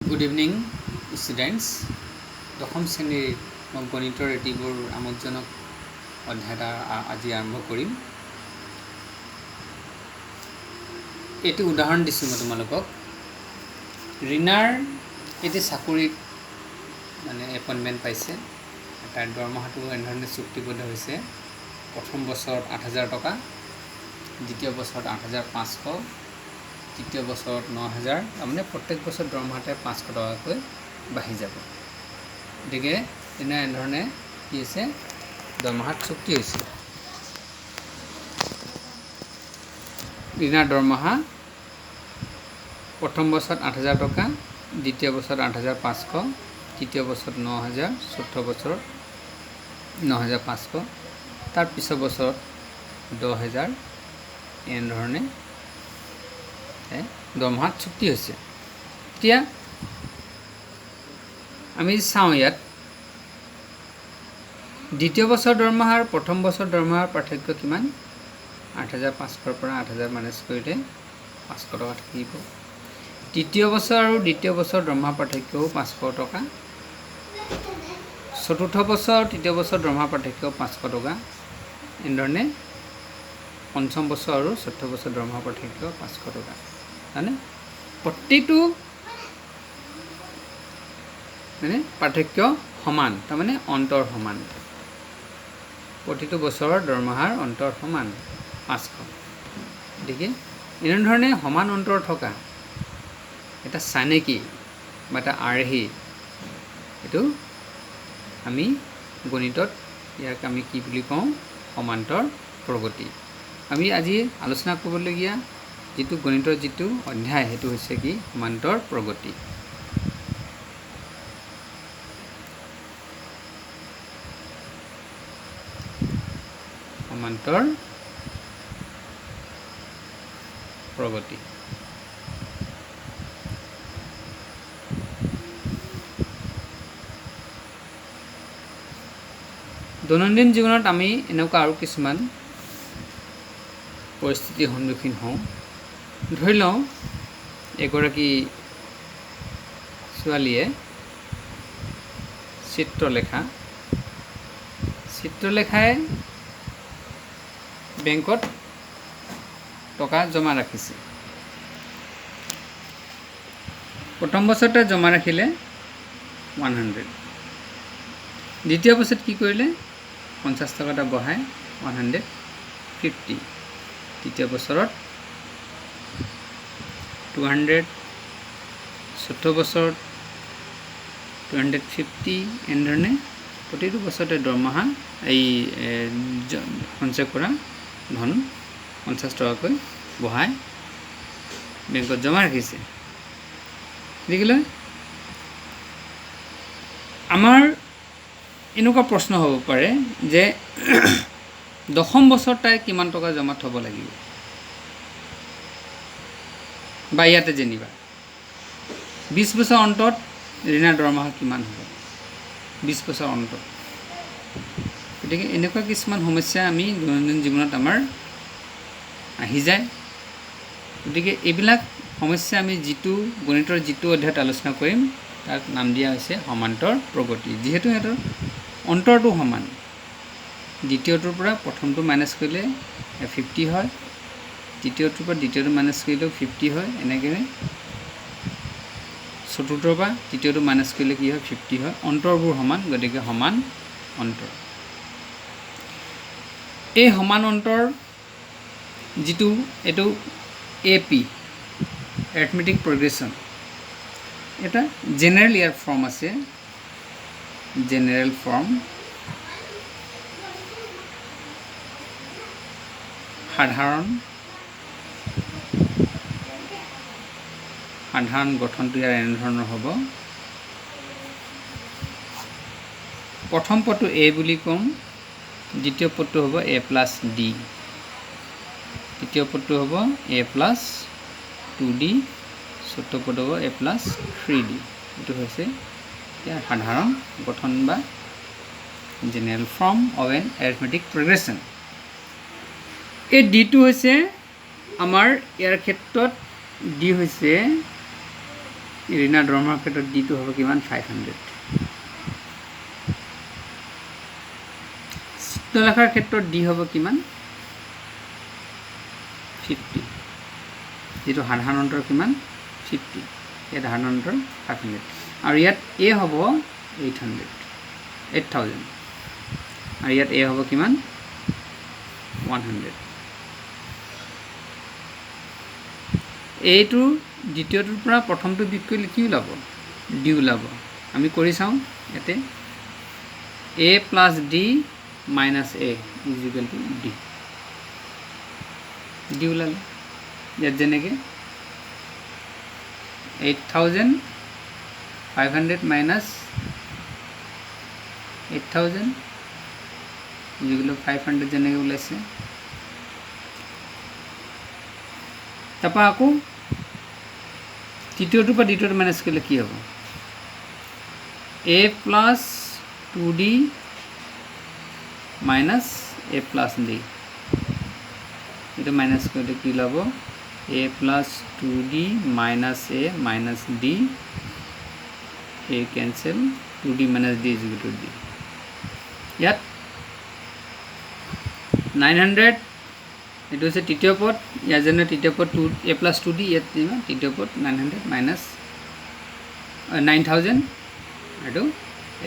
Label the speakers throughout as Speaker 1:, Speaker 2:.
Speaker 1: Good evening, students. দশম শ্ৰেণীৰ গণিতৰ এটিবোৰ আমোদজনক অধ্যায় এটা আজি আৰম্ভ কৰিম। এটি উদাহৰণ দিছোঁ মই তোমালোকক। ৰীনাৰ এটি চাকৰিত এপইণ্টমেণ্ট পাইছে। তাৰ দৰমহাটো এনেধৰণে চুক্তিবদ্ধ হৈছে। প্ৰথম বছৰত 8,000 টকা, দ্বিতীয় বছৰত 8,500, তৃতীয় বছৰত 9,000, তাৰমানে প্ৰত্যেক বছৰত দৰমহাতে 500 টকাকৈ বাঢ়ি যাব। গতিকে এনেধৰণে কি হৈছে, দৰমহাত চুক্তি হৈছে। ৰীনাৰ দৰমহা প্ৰথম বছৰত 8,000 টকা, দ্বিতীয় বছৰত 8,500, তৃতীয় বছৰত 9,000, চতুৰ্থ বছৰত 9,500, তাৰ পিছৰ বছৰত 10,000, এনেধৰণে দৰমহাত চুক্তি হৈছে। এতিয়া আমি চাওঁ ইয়াত দ্বিতীয় বছৰ দৰমহা আৰু প্ৰথম বছৰ দৰমহাৰ পাৰ্থক্য কিমান। 8,500ৰ পৰা 8,000 মাইনাছ কৰিলে 500 টকা থাকিব। তৃতীয় বছৰ আৰু দ্বিতীয় বছৰ দৰমহা পাৰ্থক্যও 500 টকা। চতুৰ্থ বছৰ আৰু তৃতীয় বছৰ দৰমহা পাৰ্থক্যও 500 টকা। এনেধৰণে পঞ্চম বছৰ আৰু চতুৰ্থ বছৰ দৰমহা পাৰ্থক্য 500 টকা। মানে প্ৰতিটো পাৰ্থক্য সমান, তাৰমানে অন্তৰ সমান। প্ৰতিটো বছৰৰ দৰমহাৰ অন্তৰ সমান 500। গতিকে এনেধৰণে সমান অন্তৰ থকা এটা চানেকি বা এটা আৰ্হি, এইটো আমি গণিতত ইয়াক আমি কি বুলি কওঁ, সমান্তৰ প্ৰগতি। আমি আজি আলোচনা কৰিবলগীয়া যিটো গণিতৰ যিটো অধ্যায়, সেইটো হৈছে কি, সমান্তৰ প্ৰগতি। সমান্তৰ প্ৰগতি। দৈনন্দিন জীৱনত আমি এনেকুৱা আৰু কিছুমান পৰিস্থিতিৰ সন্মুখীন হওঁ। ধৰি লওঁ এগৰাকী ছোৱালীয়ে চিত্ৰলেখাই বেংকত টকা জমা ৰাখিছে। প্ৰথম বছৰতে জমা ৰাখিলে 100, দ্বিতীয় বছৰত কি কৰিলে, 50 টকা এটা বঢ়াই 150, তৃতীয় বছৰত 200, চতুৰ্থ বছৰত 250, এনেধৰণে প্ৰতিটো বছৰতে দৰমহা সঞ্চয় কৰা ধন 50 টকাকৈ বঢ়াই বেংকত জমা ৰাখিছে। গতিকে আমাৰ এনেকুৱা প্ৰশ্ন হ'ব পাৰে যে দশম বছৰত তাই কিমান টকা জমা থ'ব লাগিব, বা ইয়াতে যেনিবা 20 বছৰ অন্তত ৰীনাৰ দৰমহা কিমান হ'ব, 20 বছৰ অন্তত। গতিকে এনেকুৱা কিছুমান সমস্যা আমি দৈনন্দিন জীৱনত আমাৰ আহি যায়। গতিকে এইবিলাক সমস্যা আমি গণিতৰ যিটো অধ্যায়ত আলোচনা কৰিম, তাক নাম দিয়া হৈছে সমান্তৰ প্ৰগতি। যিহেতু সিহঁতৰ অন্তৰটো সমান, দ্বিতীয়টোৰ পৰা প্ৰথমটো মাইনাছ কৰিলে 50 হয়, তৃতীয়টোৰ পৰা দ্বিতীয়টো মাইনাছ কৰিলেও 50 হয়, এনেকৈ চতুৰ্থৰ পৰা তৃতীয়টো মাইনাছ কৰিলে কি হয়, 50 হয়। অন্তৰবোৰ সমান, গতিকে সমান অন্তৰ। এই সমান অন্তৰ যিটো, এইটো AP, এৰিথমেটিক প্ৰগ্ৰেশ্যন, এটা জেনেৰেল ইয়াৰ ফৰ্ম আছে। জেনেৰেল ফৰ্ম, সাধাৰণ গঠনটো ইয়াৰ এনেধৰণৰ হ'ব। প্ৰথম পদটো A বুলি ক'ম, দ্বিতীয় পদটো হ'ব A+D, তৃতীয় পদটো হ'ব A+2D, চতুৰ্থ পদ হ'ব A+3D। এইটো হৈছে ইয়াৰ সাধাৰণ গঠন বা general form of N arithmetic progression. এই ডিটো হৈছে আমাৰ ইয়াৰ ক্ষেত্ৰত ডি হৈছে ঋণাত্মকৰ ক্ষেত্ৰত ডিটো হ'ব কিমান 500 চিত্ৰলেখাৰ ক্ষেত্ৰত ডি হ'ব কিমান 50 যেটো সাধাৰণ অন্তৰ কিমান 50 এই সাধাৰণ অন্তৰ 500 আৰু ইয়াত এ হ'ব 8000 আৰু ইয়াত এ হ'ব কিমান 100 এইটো দ্বিতীয়টোৰ পৰা প্ৰথমটো বিয়োগ কৰিলে কি ওলাব ডি ওলাব আমি কৰি চাওঁ ইয়াতে a plus d minus a is equal to d d ওলালে ইয়াত যেনেকৈ 8500 minus 8000 যেগুলো 500 যেনেকৈ ওলাইছে তাৰপৰা আকৌ তৃতীয়টোৰ পৰা দ্বিতীয়টো মাইনাছ কৰিলে কি হ'ব a plus 2d minus a plus d এটা মাইনাছ কৰিলে কি ওলাব a plus 2d minus a minus d a cancel 2d minus d is equal to d ইয়াত 900 এটা হচ্ছে তৃতীয় পদ ইয়াৰ জন্য তৃতীয় পদ 2 a plus 2d ইয়াত তৃতীয় পদ 900 minus 9000 আৰু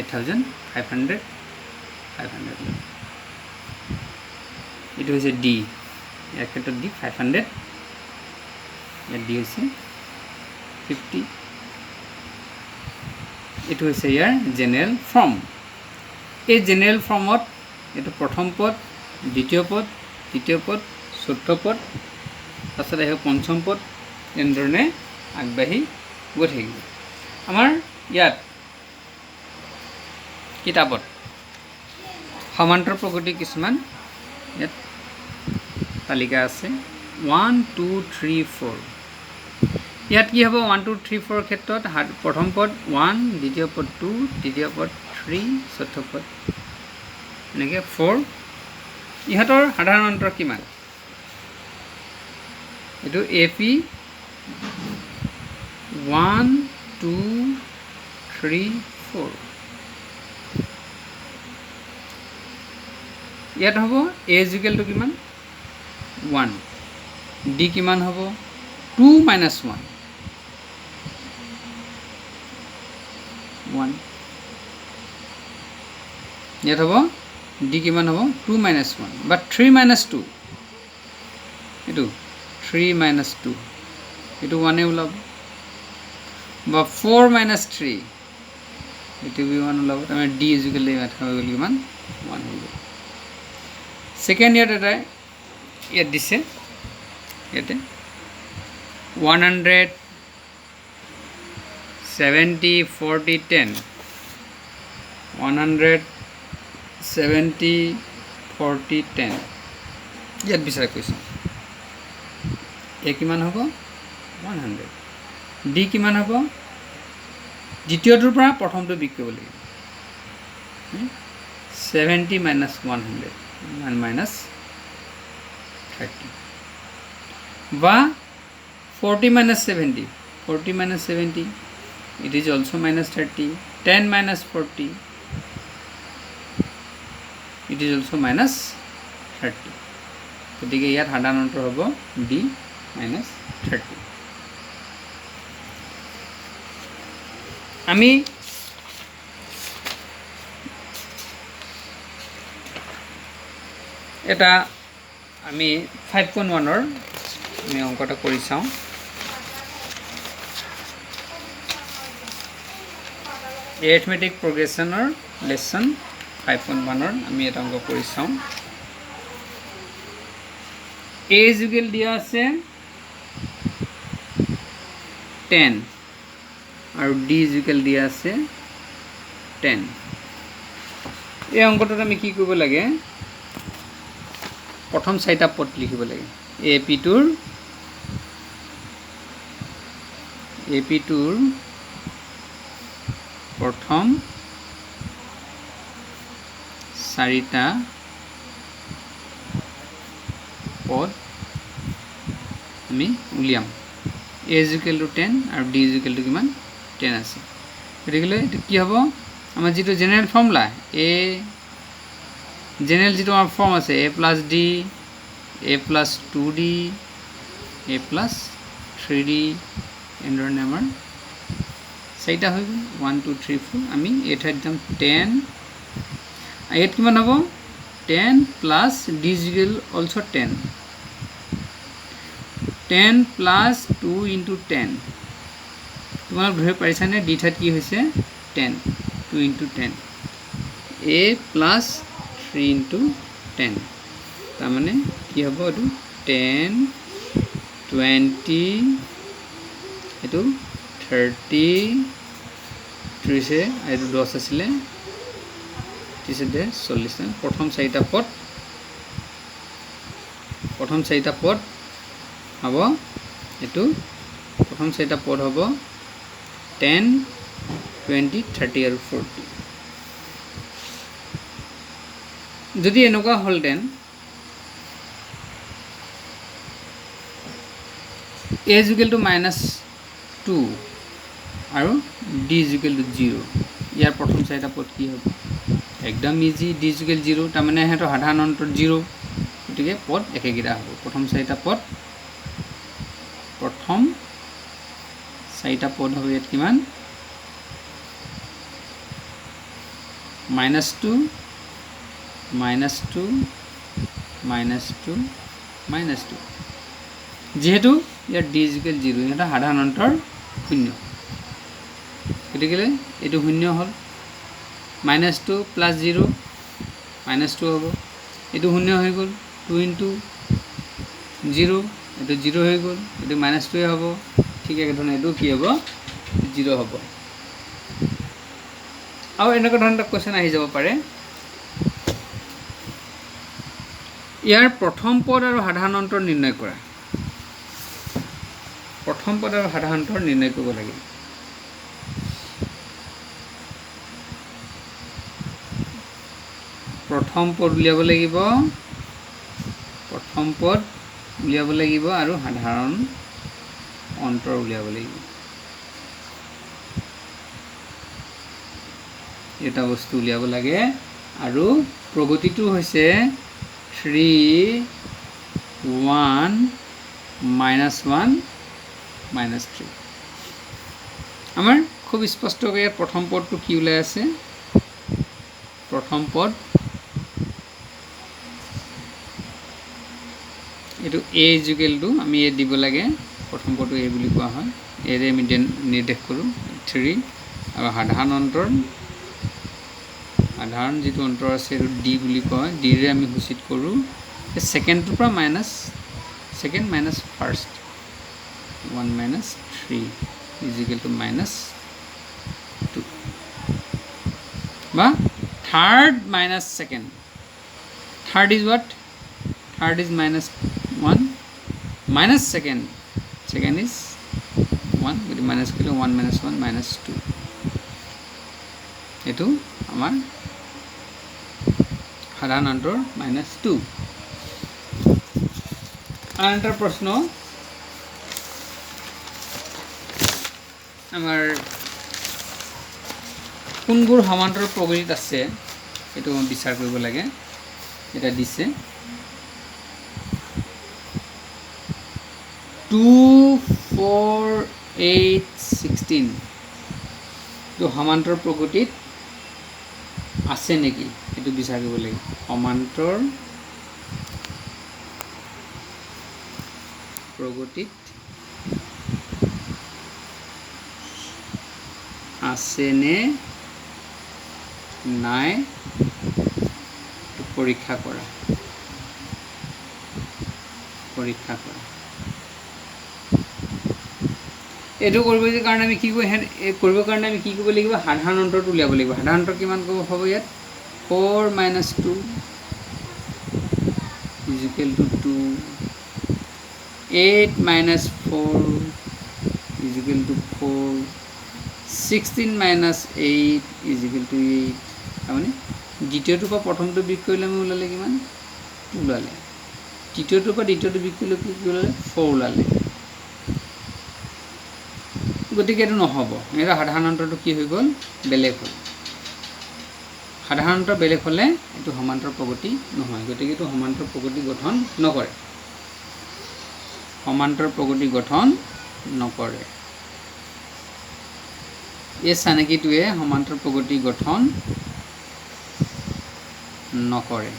Speaker 1: 8500 এটা হচ্ছে d ইয়াৰ ক্ষেত্ৰত d 500 ইয়াত d হৈছে 50 এটা হচ্ছে ইয়াৰ জেনাৰেল ফৰ্ম এই জেনাৰেল ফৰ্মত এটা প্ৰথম পদ দ্বিতীয় পদ তৃতীয় পদ চতুৰ্থ পদ তাৰপিছত আহিব পঞ্চম পদ এনেধৰণে আগবাঢ়ি গৈ থাকিব আমাৰ ইয়াত কিতাপত সমান্তৰ প্ৰগতি কিছুমান ইয়াত তালিকা আছে 1 2 3 4 ইয়াত কি হ'ব 1 2 3 4 ক্ষেত্ৰত প্ৰথম পদ 1 দ্বিতীয় পদ 2 তৃতীয় পদ 3 চতুৰ্থ পদ এনেকৈ 4 ইহঁতৰ সাধাৰণ অন্তৰ কিমান এইটো AP 1 2 3 4 ইয়াত হ'ব a ইকুৱেল টু কিমান 1 d কিমান হ'ব 2 minus 1 ইয়াত হ'ব d কিমান হ'ব 2 minus 1 বা 3 minus 2 এইটো 3 minus 2 এইটো 1 এ ওলাব বা 4 minus 3 এইটো বি 1 ওলাব তাৰমানে d ইকুৱেল টু ইয়াত হ'ব কিমান 1 হ'ব সেকেন্ড ইয়াত এটা ইয়াত দিছে ইয়াতে 170 40 10 170 40 10 ইয়াত বিচাৰ কৰিছোঁ a কিমান হ'ব 100 d কিমান হ'ব দ্বিতীয়টোৰ পৰা প্ৰথমটো বিয়োগ কৰিব লাগিব 70 minus 100 1 minus 30 বা 40 minus 70 40 minus 70 it is also minus 30 10 minus 40 it is also minus 30 গতিকে ইয়াত সাধাৰণ অন্তৰ হ'ব d minus 30 আমি এটা আমি 5.1 ৰ আমি অংকটা কৰি চাওঁ arithmetic progression or lesson 5.1 ৰ আমি এটা অংক কৰি চাওঁ a ইকুৱেল দিয়া আছে 10 আৰু d ইকুৱেল দিয়া আছে 10 এই অংকটোত আমি কি কৰিব লাগে প্ৰথম চাৰিটা পদ লিখিব লাগে AP টোৰ প্ৰথম চাৰিটা পদ আমি উলিয়াম a ইকুৱেল টু 10 আৰু d ইকুৱেল টু কিমান 10 আছে গতিকে এটো কি হ'ব আমাৰ যেটো জেনাৰেল ফৰ্মুলা a জেনাৰেল যেটো আমাৰ ফৰ্ম আছে a + d a + 2d a + 3d এনেধৰণে আমাৰ চাৰিটা হৈ গ'ল 1 2 3 4 আমি এই ঠাইত দিম 10 ইয়াত কিমান হ'ব 10 plus d is equal also 10 plus 2 into 10 তোমালোক ধৰিব পাৰিছানে d ঠাইত কি হৈছে 10 2 into 10 a plus 3 into 10 তাৰমানে কি হ'ব এটো 10 20 এটো 30 30 এটো 10 আছিল তিসে 40 প্ৰথম চাৰিটা পদ হ'ব এটো প্ৰথম চাৰিটা পদ হ'ব 10 20 30 আৰু 40 যদি এনেকুৱা হলতেন a is equal to -2 আৰু d is equal to 0 ইয়াৰ প্ৰথম চাৰিটা পদ কি হ'ব একদম ইজি d is equal 0 তাৰ মানে হেটো সাধাৰণ অন্তৰ 0 গতিকে পদ একেগিৰা হ'ব প্ৰথম চাৰিটা পদ হ'ব ইয়াত কিমান -2 যেহেতু ইয়াত d is equal 0 এটা সাধাৰণ অন্তৰ 0 গতিকে এটো 0 হ'ল -2 plus 0 -2 হ'ব এটো 0 হৈ গ'ল 2 into 0 এটো 0 হৈ গ'ল এটো -2 হ'ব ঠিক একেধৰণে এটো কি হ'ব 0 হ'ব আৰু এনেকুৱা ধৰণৰ কোৱেশ্চন আহি যাব পাৰে ইয়াৰ প্ৰথম পদ আৰু সাধাৰণ অন্তৰ নিৰ্ণয় কৰা প্ৰথম পদ আৰু সাধাৰণ অন্তৰ নিৰ্ণয় কৰিব লাগে প্ৰথম পদ উলিয়াব লাগিব আৰু সাধাৰণ অন্তৰ উলিয়াব লাগিব এটা বস্তু উলিয়াব লাগে আৰু প্ৰগতিটো হৈছে 3 1 -1 -3 আমাৰ খুব স্পষ্টকৈ ইয়াত প্ৰথম পদটো কি ওলাই আছে প্ৰথম পদ এটো a is equal to আমি a দিব লাগে প্ৰথম পদটো a বুলি কোৱা হয় a ৰে আমি নিৰ্দেশ কৰো 3 আৰু সাধাৰণ যেটো অন্তৰ আছে d বুলি কয় d ৰে আমি সূচিত কৰো সেকেন্ডৰ পৰা second minus first 1 - 3 is equal to -2 বা third minus second third is what third is -1 minus second is 1 গতি minus কৰিলে 1 - 1 -2 এটো আমাৰ সাধাৰণ অন্তৰ -2 আনন্তৰ প্ৰশ্ন আমাৰ কোনবোৰ সমান্তৰ প্ৰগতিত আছে এটো বিচাৰ কৰিব লাগে এটা দিছে 2 4 8 16 তো সমান্তৰ প্ৰগতিত আছে নেকি এটো বিচাৰ কৰিব লাগে সমান্তৰ প্ৰগতিত আছে নে নাই পৰীক্ষা কৰা এটো কৰিব কাৰণে আমি কি কৰিব লাগিব সাধাৰণ অন্তৰটো উলিয়াব লাগিব সাধাৰণ অন্তৰ কিমান হ'ব ইয়াত 4 - 2 is equal to 2 8 - 4 is equal to 4 16 - 8 is equal to 8 মানে দ্বিতীয়টো পৰা প্ৰথমটো বিয়োগ কৰিলে আমি ওলালে কিমান 2 ওলালে তৃতীয়টো পৰা দ্বিতীয়টো বিয়োগ কৰিলে কি ওলালে 4 ওলালে গতিকে এইটো নহ'ব। এইটো সাধাৰণ অন্তৰটো কি হৈ গ'ল? বেলেগ হ'ল। সাধাৰণ অন্তৰ বেলেগ হ'লে এইটো সমান্তৰ প্ৰগতি নহয়। গতিকে এইটো সমান্তৰ প্ৰগতি গঠন নকৰে। সমান্তৰ প্ৰগতি গঠন নকৰে। এই চানেকিটোৱে সমান্তৰ প্ৰগতি গঠন নকৰে।